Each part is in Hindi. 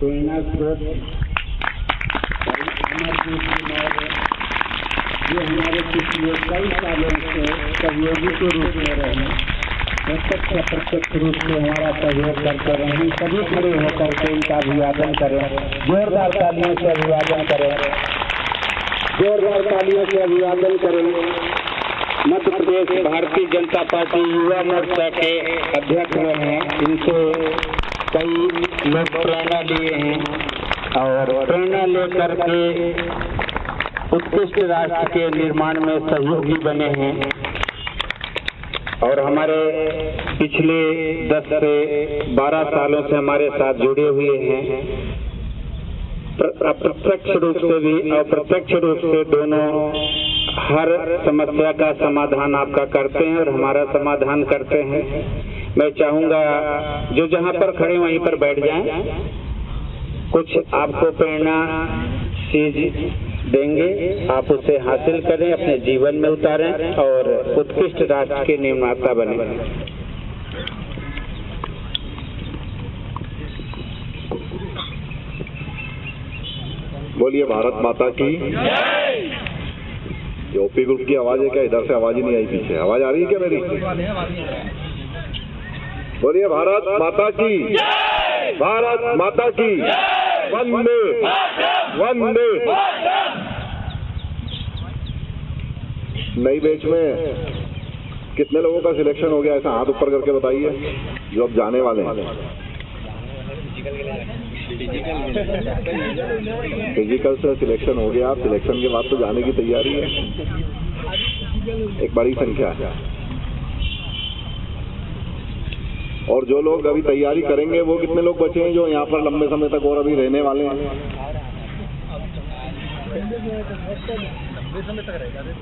प्रेरणा स्रोत जो हमारे पिछले कई सालों से सहयोगी के रूप में रहे, प्रत्यक्ष अप्रत्यक्ष रूप से हमारा सहयोग करते रहे। सभी खड़े होकर के इनका अभिवादन करें, जोरदार तालियों से अभिवादन करें, जोरदार तालियों से अभिवादन करें। मध्य प्रदेश भारतीय जनता पार्टी युवा मोर्चा के अध्यक्ष हैं, इनसे कई लोग प्रेरणा लिए हैं और प्रेरणा लेकर के उत्कृष्ट राष्ट्र के निर्माण में सहयोगी बने हैं और हमारे पिछले 10 से 12 सालों से हमारे साथ जुड़े हुए हैं। अप्रत्यक्ष रूप से भी अप्रत्यक्ष रूप से दोनों हर समस्या का समाधान आपका करते हैं और हमारा समाधान करते हैं। मैं चाहूंगा जो जहां पर खड़े वहीं पर बैठ जाएं, कुछ आपको प्रेरणा चीज देंगे, आप उसे हासिल करें, अपने जीवन में उतारें और उत्कृष्ट राष्ट्र के निर्माता बने। बोलिए भारत माता की। ये ओपी ग्रुप की आवाज है क्या? इधर से आवाज ही नहीं आई, पीछे आवाज आ रही है क्या मेरी? बोलिए भारत माता की, भारत माता की, वंदे वंदे। नई बैच में कितने लोगों का सिलेक्शन हो गया? ऐसा हाथ ऊपर करके बताइए जो अब जाने वाले हैं। फिजिकल से सिलेक्शन हो गया, सिलेक्शन के बाद तो जाने की तैयारी है, एक बड़ी संख्या है। और जो लोग अभी तैयारी करेंगे वो कितने लोग बचे हैं जो यहाँ पर लंबे समय तक और अभी रहने वाले हैं?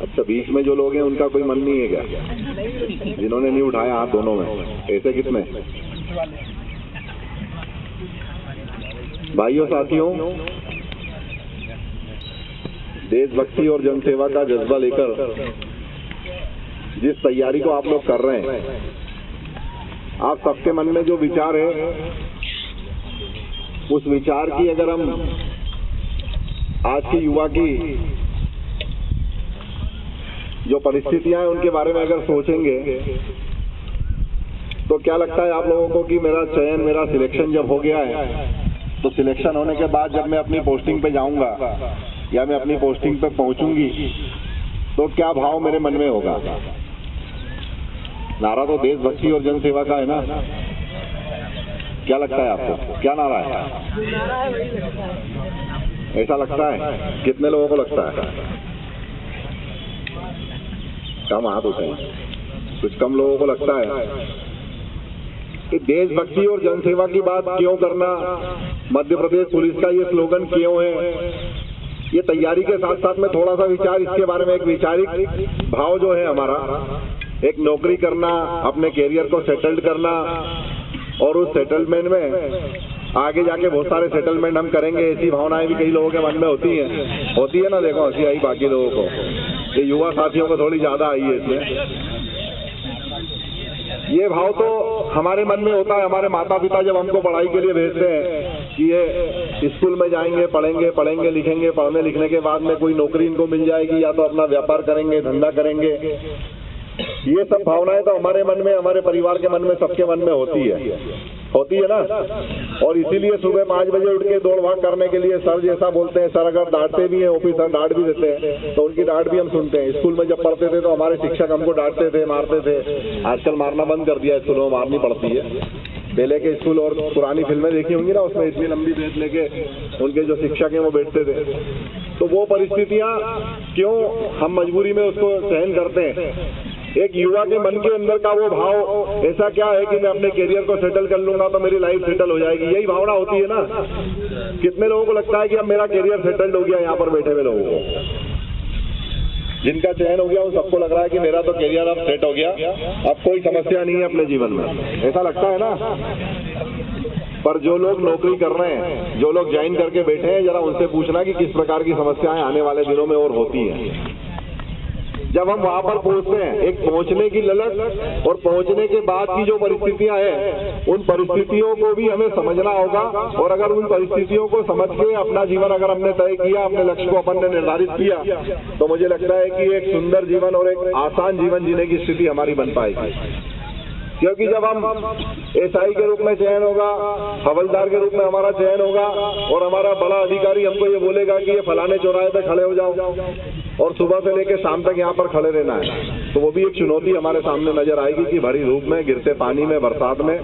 अच्छा, बीच में जो लोग हैं उनका कोई मन नहीं है क्या? जिन्होंने नहीं उठाया हाथ दोनों में, ऐसे कितने? भाइयों साथियों, देशभक्ति और जनसेवा का जज्बा लेकर जिस तैयारी को आप लोग कर रहे हैं, आप सबके मन में जो विचार है उस विचार की अगर हम आज की युवा की जो परिस्थितियां हैं उनके बारे में अगर सोचेंगे तो क्या लगता है आप लोगों को कि मेरा चयन, मेरा सिलेक्शन जब हो गया है तो सिलेक्शन होने के बाद जब मैं अपनी पोस्टिंग पे जाऊंगा या मैं अपनी पोस्टिंग पे पहुंचूंगी तो क्या भाव मेरे मन में होगा? नारा तो देशभक्ति और जनसेवा का है ना? क्या लगता है आपको? क्या नारा है? ऐसा लगता है? कितने लोगों को लगता है? कम हाथ उठाएं, कुछ कम लोगों को लगता है कि देशभक्ति और जनसेवा की बात क्यों करना, मध्य प्रदेश पुलिस का ये स्लोगन क्यों है? ये तैयारी के साथ साथ में थोड़ा सा विचार इसके बारे में, एक वैचारिक भाव जो है हमारा, एक नौकरी करना, अपने कैरियर को सेटल्ड करना और उस सेटलमेंट में आगे जाके बहुत सारे सेटलमेंट हम करेंगे, ऐसी भावनाएं भी कई लोगों के मन में होती है ना? देखो हंसी आई बाकी लोगों को, ये युवा साथियों को थोड़ी ज्यादा आई है इसमें। ये भाव तो हमारे मन में होता है। हमारे माता पिता जब हमको पढ़ाई के लिए भेजते हैं कि ये स्कूल में जाएंगे, पढ़ेंगे लिखेंगे, पढ़ने लिखने के बाद में कोई नौकरी इनको मिल जाएगी या तो अपना व्यापार करेंगे, धंधा करेंगे, ये सब भावनाएं तो हमारे मन में, हमारे परिवार के मन में, सबके मन में होती है ना? और इसीलिए सुबह 5 बजे उठ के दौड़ भाग करने के लिए सर जैसा बोलते हैं। सर अगर डांटते भी हैं, ऑफिसर डांट भी देते हैं तो उनकी डांट भी हम सुनते हैं। स्कूल में जब पढ़ते थे तो हमारे शिक्षक हमको डांटते थे, मारते थे। आजकल मारना बंद कर दिया, स्कूलों में मारनी पड़ती है। पहले के स्कूल और पुरानी फिल्में देखी होंगी ना, उसमें इतनी लंबी बेंच लेके उनके जो शिक्षक हैं वो बैठते थे। तो वो परिस्थितियां क्यों हम मजबूरी में उसको सहन करते हैं? एक युवा के मन के अंदर का वो भाव ऐसा क्या है कि मैं अपने कैरियर को सेटल कर लूंगा तो मेरी लाइफ सेटल हो जाएगी, यही भावना होती है ना? कितने लोगों को लगता है कि अब मेरा कैरियर सेटल्ड हो गया? यहाँ पर बैठे हुए लोगों को, जिनका चयन हो गया, उन सबको लग रहा है कि मेरा तो कैरियर अब सेट हो गया, अब कोई समस्या नहीं है अपने जीवन में, ऐसा लगता है ना? पर जो लोग नौकरी कर रहे हैं, जो लोग ज्वाइन करके बैठे हैं, जरा उनसे पूछना कि किस प्रकार की समस्याएं आने वाले दिनों में और होती हैं। जब हम वहां पर पहुंचते हैं, एक पहुंचने की ललक और पहुंचने के बाद की जो परिस्थितियां हैं, उन परिस्थितियों को भी हमें समझना होगा। और अगर उन परिस्थितियों को समझ के अपना जीवन अगर हमने तय किया, अपने लक्ष्य को अपन ने निर्धारित किया, तो मुझे लगता है कि एक सुंदर जीवन और एक आसान जीवन जीने की स्थिति हमारी बन पाएगी। क्योंकि जब हम एसआई के रूप में चयन होगा, हवलदार के रूप में हमारा चयन होगा और हमारा बड़ा अधिकारी हमको ये बोलेगा कि ये फलाने चौराहे पे खड़े हो जाओ और सुबह से लेकर शाम तक यहाँ पर खड़े रहना है, तो वो भी एक चुनौती हमारे सामने नजर आएगी कि भरी धूप में, गिरते पानी में, बरसात में,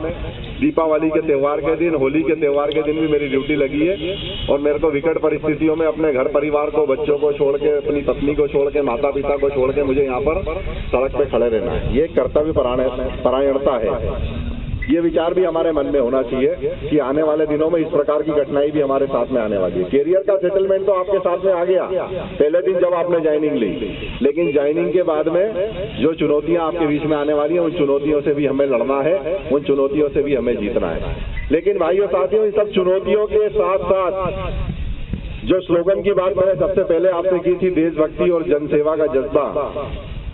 दीपावली के त्योहार के दिन, होली के त्योहार के दिन भी मेरी ड्यूटी लगी है और मेरे को विकट परिस्थितियों में अपने घर परिवार को, बच्चों को छोड़ के, अपनी पत्नी को छोड़ के, माता पिता को छोड़ के मुझे यहाँ पर सड़क पे खड़े रहना है। ये कर्तव्य परायणता है। ये विचार भी हमारे मन में होना चाहिए कि आने वाले दिनों में इस प्रकार की घटनाएं भी हमारे साथ में आने वाली है। कैरियर का सेटलमेंट तो आपके साथ में आ गया पहले दिन जब आपने ज्वाइनिंग ली, लेकिन ज्वाइनिंग के बाद में जो चुनौतियां आपके बीच में आने वाली हैं, उन चुनौतियों से भी हमें लड़ना है, उन चुनौतियों से भी हमें जीतना है। लेकिन भाइयों साथियों, इन सब चुनौतियों के साथ साथ जो स्लोगन की बात मैंने सबसे पहले आपसे की थी, देशभक्ति और जनसेवा का जज्बा,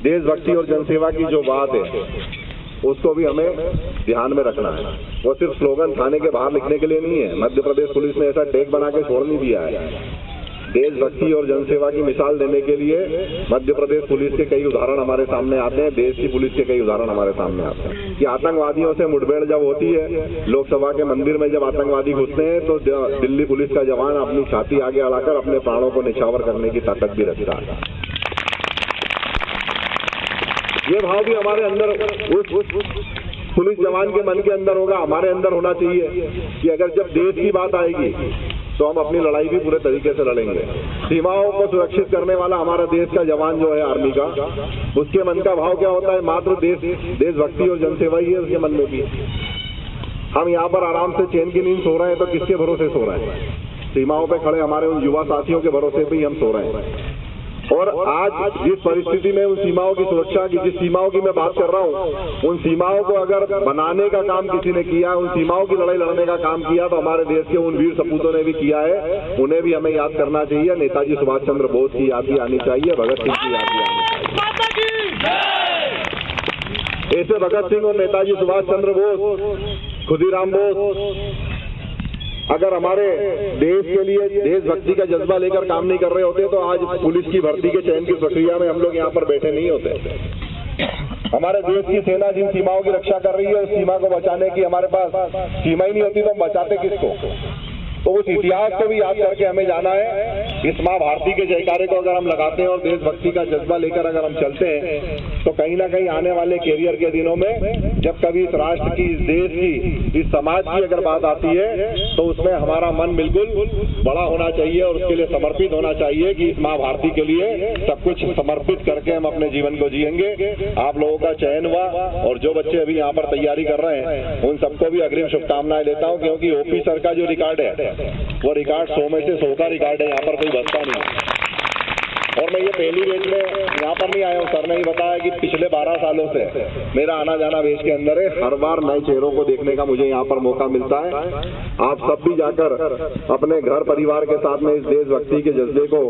देशभक्ति और जनसेवा की जो बात है उसको भी हमें ध्यान में रखना है। वो सिर्फ स्लोगन थाने के बाहर लिखने के लिए नहीं है। मध्य प्रदेश पुलिस ने ऐसा टैग बना के छोड़ नहीं दिया है। देशभक्ति और जनसेवा की मिसाल देने के लिए मध्य प्रदेश पुलिस के कई उदाहरण हमारे सामने आते हैं, देश की पुलिस के कई उदाहरण हमारे सामने आते हैं कि आतंकवादियों से मुठभेड़ जब होती है, लोकसभा के मंदिर में जब आतंकवादी घुसते हैं, तो दिल्ली पुलिस का जवान अपनी छाती आगे अड़ाकर अपने प्राणों को निछावर करने की ताकत भी रखता है। ये भाव भी हमारे अंदर, उस पुलिस जवान के मन के अंदर होगा, हमारे अंदर होना चाहिए कि अगर जब देश की बात आएगी तो हम अपनी लड़ाई भी पूरे तरीके से लड़ेंगे। सीमाओं को सुरक्षित करने वाला हमारा देश का जवान जो है आर्मी का, उसके मन का भाव क्या होता है? मात्र देशभक्ति और जनसेवा ही है उसके मन में भी। हम यहाँ पर आराम से चैन की नींद सो रहे हैं तो किसके भरोसे सो रहे हैं? सीमाओं पर खड़े हमारे उन युवा साथियों के भरोसे पे ही हम सो रहे हैं। और आज जिस परिस्थिति में उन सीमाओं की सुरक्षा की, जिस सीमाओं की मैं बात कर रहा हूँ, उन सीमाओं को अगर बनाने का काम किसी ने किया, उन सीमाओं की लड़ाई लड़ने का काम किया, तो हमारे देश के उन वीर सपूतों ने भी किया है। उन्हें भी हमें याद करना चाहिए। नेताजी सुभाष चंद्र बोस की याद भी आनी चाहिए, भगत सिंह की याद भी आनी चाहिए। ऐसे भगत सिंह और नेताजी सुभाष चंद्र बोस, खुदीराम बोस अगर हमारे देश के लिए देशभक्ति का जज्बा लेकर काम नहीं कर रहे होते तो आज पुलिस की भर्ती के चयन की प्रक्रिया में हम लोग यहाँ पर बैठे नहीं होते। हमारे देश की सेना जिन सीमाओं की रक्षा कर रही है, उस सीमा को बचाने की हमारे पास सीमा ही नहीं होती तो हम बचाते किसको? तो उस इतिहास को भी याद करके हमें जाना है। इस माँ भारती के जयकारे को अगर हम लगाते हैं और देशभक्ति का जज्बा लेकर अगर हम चलते हैं, तो कहीं ना कहीं आने वाले कैरियर के दिनों में जब कभी इस राष्ट्र की, इस देश की, इस समाज की अगर बात आती है, तो उसमें हमारा मन बिल्कुल बड़ा होना चाहिए और उसके लिए समर्पित होना चाहिए कि इस माँ भारती के लिए सब कुछ समर्पित करके हम अपने जीवन को जिएंगे। आप लोगों का चयन हुआ और जो बच्चे अभी यहाँ पर तैयारी कर रहे हैं, उन सबको भी अग्रिम शुभकामनाएं देता हूँ, क्योंकि ओपी सर का जो रिकॉर्ड है वो रिकॉर्ड 100 में से 100 का रिकॉर्ड है। यहाँ पर कोई बचता नहीं। और मैं ये पहली बेच में यहाँ पर नहीं आया हूँ, सर ने ही बताया कि पिछले 12 सालों से मेरा आना जाना बेच के अंदर है। हर बार नए चेहरों को देखने का मुझे यहाँ पर मौका मिलता है। आप सब भी जाकर अपने घर परिवार के साथ में इस देशभक्ति के जज्बे को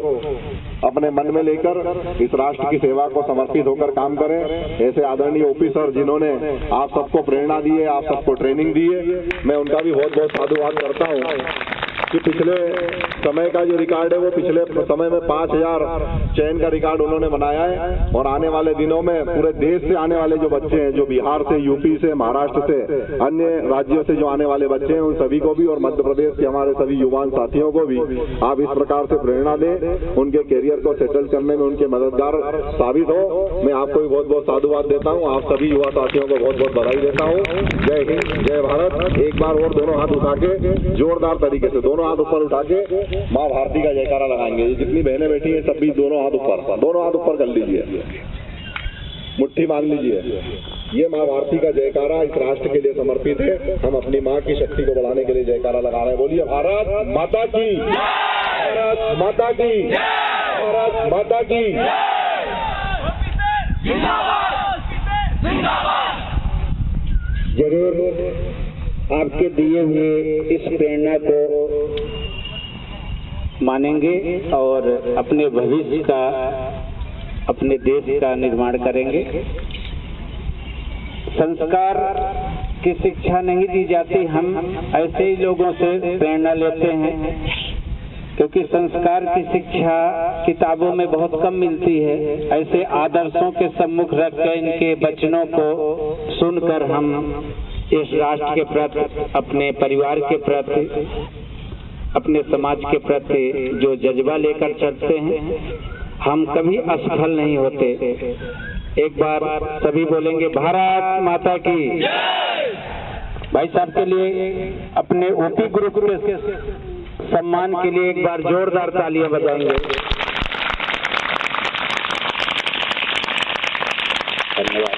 अपने मन में लेकर इस राष्ट्र की सेवा को समर्पित होकर काम करें। ऐसे आदरणीय ओपी सर जिन्होंने आप सबको प्रेरणा दी है, आप सबको ट्रेनिंग दी है, मैं उनका भी बहुत बहुत साधुवाद करता हूँ कि पिछले समय का जो रिकॉर्ड है वो पिछले समय में 5000 चयन का रिकॉर्ड उन्होंने बनाया है। और आने वाले दिनों में पूरे देश से आने वाले जो बच्चे हैं, जो बिहार से, यूपी से, महाराष्ट्र से, अन्य राज्यों से जो आने वाले बच्चे हैं, उन सभी को भी और मध्य प्रदेश के हमारे सभी युवा साथियों को भी आप इस प्रकार से प्रेरणा दें, उनके कैरियर को सेटल करने में उनके मददगार साबित हो। मैं आपको भी बहुत बहुत साधुवाद देता हूँ। आप सभी युवा साथियों को बहुत बहुत बधाई देता हूँ। जय हिंद, जय भारत। एक बार और दोनों हाथ उठा के जोरदार तरीके से दोनों हाथ ऊपर उठा के माँ भारती का जयकारा लगाएंगे। जितनी बहनें बैठी हैं सब भी दोनों हाथ ऊपर कर लीजिए, मुट्ठी बांध लीजिए। ये माँ भारती का जयकारा इस राष्ट्र के लिए समर्पित है। हम अपनी माँ की शक्ति को बढ़ाने के लिए जयकारा लगा रहे हैं। बोलिए भारत माता की, भारत माता की, भारत माता की। जरूर आपके दिए हुए इस प्रेरणा को मानेंगे और अपने भविष्य का अपने देश का निर्माण करेंगे। संस्कार की शिक्षा नहीं दी जाती, हम ऐसे ही लोगों से प्रेरणा लेते हैं, क्योंकि संस्कार की शिक्षा किताबों में बहुत कम मिलती है। ऐसे आदर्शों के सम्मुख रखकर इनके वचनों को सुनकर हम इस राष्ट्र के प्रति, अपने परिवार के प्रति, अपने समाज के प्रति जो जज्बा लेकर चलते हैं, हम कभी असफल नहीं होते। एक बार सभी बोलेंगे भारत माता की। भाई साहब के लिए, अपने ओपी ग्रुप के सम्मान के लिए एक बार जोरदार तालियां बजाएंगे। धन्यवाद।